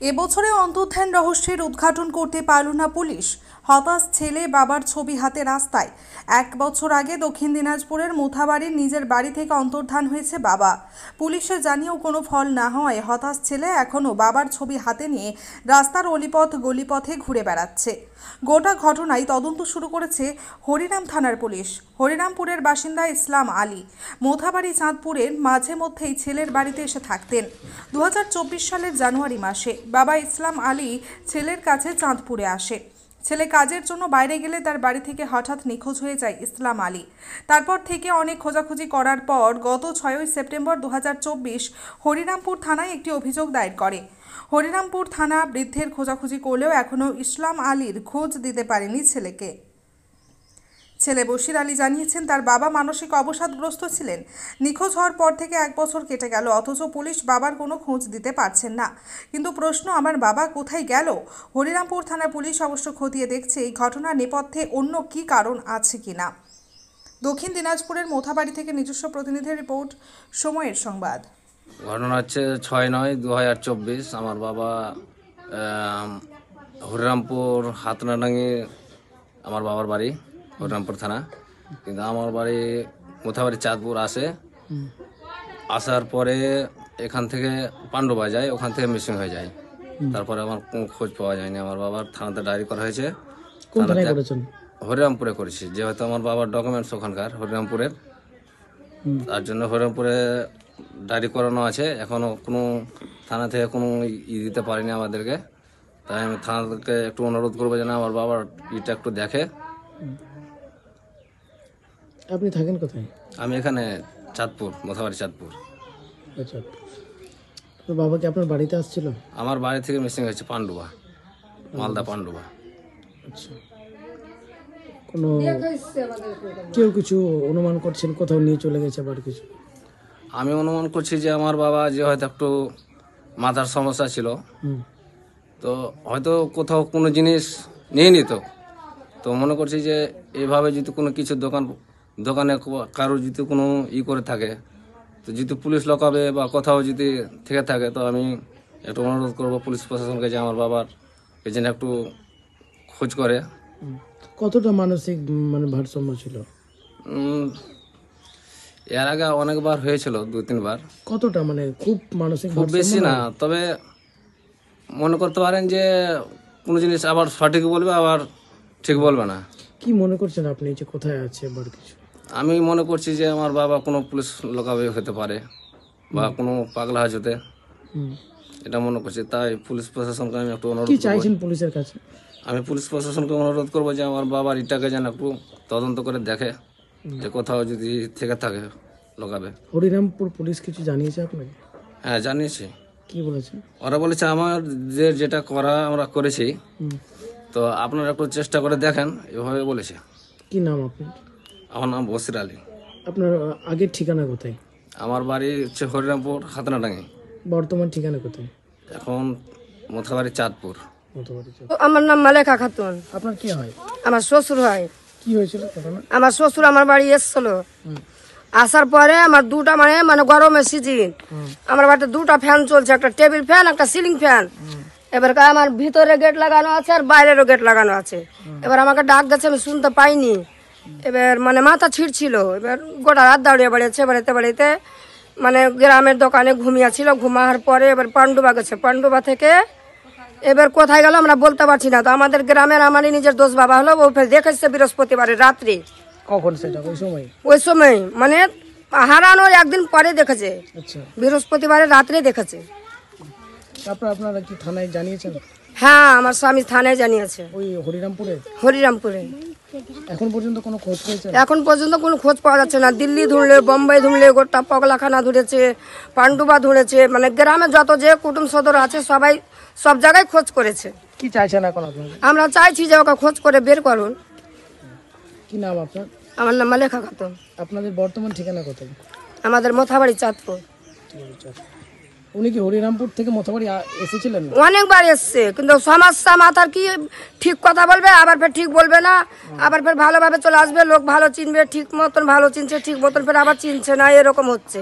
এবছরে অন্তর্ধান রহস্যের উদ্ঘাটন করতে পারল না পুলিশ। হতাশ ছেলে, বাবার ছবি হাতে রাস্তায়। 1 বছর আগে দক্ষিণ দিনাজপুরের মোথাবাড়ির নিজের বাড়ি থেকে অন্তর্ধান হয়েছে বাবা। পুলিশে জানিয়েও কোনো ফল না হওয়ায় হতাশ ছেলে এখনও বাবার ছবি হাতে নিয়ে রাস্তার অলিপথ গলিপথে ঘুরে বেড়াচ্ছে। গোটা ঘটনায় তদন্ত শুরু করেছে হরিরাম থানার পুলিশ। হরিরামপুরের বাসিন্দা ইসলাম আলী মোথাবাড়ি চাঁদপুরের মাঝে মধ্যেই ছেলের বাড়িতে এসে থাকতেন। 2024 সালের জানুয়ারি মাসে বাবা ইসলাম আলী ছেলের কাছে চাঁদপুরে আসে। ছেলে কাজের জন্য বাইরে গেলে তার বাড়ি থেকে হঠাৎ নিখোঁজ হয়ে যায় ইসলাম আলী। তারপর থেকে অনেক খোঁজাখুঁজি করার পর গত 6 সেপ্টেম্বর 2024 হরিরামপুর থানায় একটি অভিযোগ দায়ের করে। হরিরামপুর থানা বৃদ্ধের খোঁজাখুঁজি করলেও এখনও ইসলাম আলীর খোঁজ দিতে পারেনি ছেলেকে। ছেলে বশির আলী জানিয়েছেন তার বাবা মানসিক অবসাদগ্রস্ত ছিলেন। নিখোঁজ হওয়ার পর থেকে 1 বছর কেটে গেল, অথচ পুলিশ বাবার কোনো খোঁজ দিতে পারছেন না। কিন্তু প্রশ্ন, আমার বাবা কোথায় গেল? হরিরামপুর থানা পুলিশ অবশ্য খতিয়ে দেখছে এই ঘটনার নেপথ্যে অন্য কী কারণ আছে কিনা। দক্ষিণ দিনাজপুরের মোথাবাড়ি থেকে নিজস্ব প্রতিনিধির রিপোর্ট, সময়ের সংবাদ। ঘটনা হচ্ছে 6/9/2024। আমার বাবা হরিরামপুর হাতনাডাঙ্গি আমার বাবার বাড়ি, হরিরামপুর থানা। কিন্তু আমার বাড়ি মোথাবাড়ি চাঁদপুর আসার পরে এখান থেকে পাণ্ডবা যায়, ওখান থেকে মিসিং হয়ে যায়। তারপরে আমার কোনো খোঁজ পাওয়া যায়নি। আমার বাবার থানাতে ডায়েরি করা হয়েছে। হরিরামপুরে করেছি, যেহেতু আমার বাবার ডকুমেন্টস ওখানকার হরিরামপুরের, তার জন্য হরিরামপুরে ডায়েরি করানো আছে। এখনও কোনো থানা থেকে কোনো দিতে পারেনি আমাদেরকে। তাই আমি থানাকে একটু অনুরোধ করবো যেন আমার বাবার ইটা একটু দেখে। আপনি থাকেন কোথায়? আমি এখানে চাঁদপুর, মোথাবাড়ি চাঁদপুর। আচ্ছা, তো বাবা কি আপনার বাড়িতে আসছিল? আমার বাড়ি থেকে মিসিং হয়েছে পাণ্ডবা, মালদা পাণ্ডবা। আচ্ছা, কোনো কেউ কিছু অনুমান করছেন কোথাও নিয়ে চলে গেছে আবার কিছু? আমি অনুমান করছি যে আমার বাবা যে হয়তো একটু মাথার সমস্যা ছিল, তো হয়তো কোথাও কোনো জিনিস নিয়ে নিত। তো মনে করছি যে এইভাবে যদি কোনো কিছু দোকানে কারো যদি কোনো করে থাকে, তো যদি পুলিশ লকাবে বা কোথাও যদি থেকে থাকে, তো আমি একটু অনুরোধ করবো পুলিশ প্রশাসনকে যে আমার বাবার এই জন্য একটু খোঁজ করে। কতটা মানসিক ভারসাম্য ছিল? এর আগে অনেকবার হয়েছিল, 2-3 বার। কতটা খুব মানসিক? খুব বেশি না, তবে মনে করতে পারেন যে কোনো জিনিস আবার সঠিক বলবে, আবার ঠিক বলবে না। কি মনে করছেন আপনি যে কোথায় আছে আবার কিছু? আমি মনে করছি যে আমার বাবা কোনো পুলিশ লোকাবে হতে পারে বা কোনো পাগলা হাজতে, এটা মনে করছি। তাই পুলিশ প্রশাসনকে আমি একটু অনুরোধ চাইছেন পুলিশের কাছে? আমি পুলিশ প্রশাসনকে অনুরোধ করবো যে আমার বাবার ইটাকে যেন একটু তদন্ত করে দেখে, যে কোথাও যদি থেকে থাকে লোকাবে। হরিরামপুর পুলিশ কিছু জানিয়েছে আপনাকে? হ্যাঁ, জানিয়েছি। কি বলেছে? ওরা বলেছে আমার যেটা করা আমরা করেছি, তো আপনারা একটু চেষ্টা করে দেখেন, এভাবে বলেছে। কি নাম আপনার? আমার নাম বশির আলী। আপনার আগের ঠিকানা কোথায়? আমার বাড়ি হচ্ছে হরিরামপুর হাতনাডাঙ্গি। বর্তমান ঠিকানা কোথায়? এখন মোথাবাড়ি চাঁদপুর। আমার নাম মালেকা খাতুন। আপনার কি হয়? আমার শ্বশুর হয়। কি হয়েছিল ঘটনা? আমার শ্বশুর আমার বাড়ি এসছিল, আসার পরে আমার দুটা গরমের সিজন, আমার বাড়িতে 2টা ফ্যান চলছে, একটা টেবিল ফ্যান, একটা সিলিং ফ্যান। এবার আমার ভিতরে গেট লাগানো আছে আর বাইরেরও গেট লাগানো আছে। এবার আমাকে ডাক দিচ্ছে, আমি শুনতে পাইনি। এবার মাথা ছিঁড়ছিল। এবার গোটা রাত দাঁড়িয়ে বাড়িয়েছে। বাড়িতে গ্রামের দোকানে ঘুমিয়েছিল। ঘুমার পরে এবার পাণ্ডবা গেছে। পাণ্ডবা থেকে এবার কোথায় গেল আমরা বলতে পারছি না। তো আমাদের গ্রামের আমারই নিজের দোষ বাবা হলো, ও ফের দেখেছে বৃহস্পতিবারের রাত্রি। কখন সেটা? ওই সময় হারানোর একদিন পরে দেখেছে। আচ্ছা, বৃহস্পতিবারের রাত্রে দেখেছে। তারপর আপনারা কি থানায় জানিয়েছেন? হ্যাঁ, আমার স্বামী থানায় জানিয়েছে। ওই হরিরামপুরে। এখন পর্যন্ত কোনো খোঁজ পেয়েছেন? এখন পর্যন্ত কোনো খোঁজ পাওয়া যাচ্ছে না। দিল্লি ধুঁড়লে, বোম্বাই ধুঁড়লে, গোটা পগলাখানা ধরেছে, পাণ্ডবা ধরেছে, গ্রামে যত যে কুটুম সদর আছে সবাই সব জায়গায় খোঁজ করেছে। কি চাইছেন এখন আপনারা? আমরা চাইছি যে ওকে খোঁজ করে বের করুন। কি নাম আপনার? আমার নাম মালেকা খাতুন। আপনাদের বর্তমান ঠিকানা কোথায়? আমাদের মোথাবাড়ি চাঁদপুর। উনি কি হরিরামপুর থেকে মোথাবাড়ি এসেছিলেন? অনেকবার এসছে, কিন্তু সমস্যা মাথার কি ঠিক কথা বলবে, আবার ফের ঠিক বলবে না, আবার ফের ভালোভাবে চলে আসবে। লোক ভালো চিনবে, ঠিক মতন ভালো চিনছে, ঠিক মতন ফের আবার চিনছে না, এরকম হচ্ছে।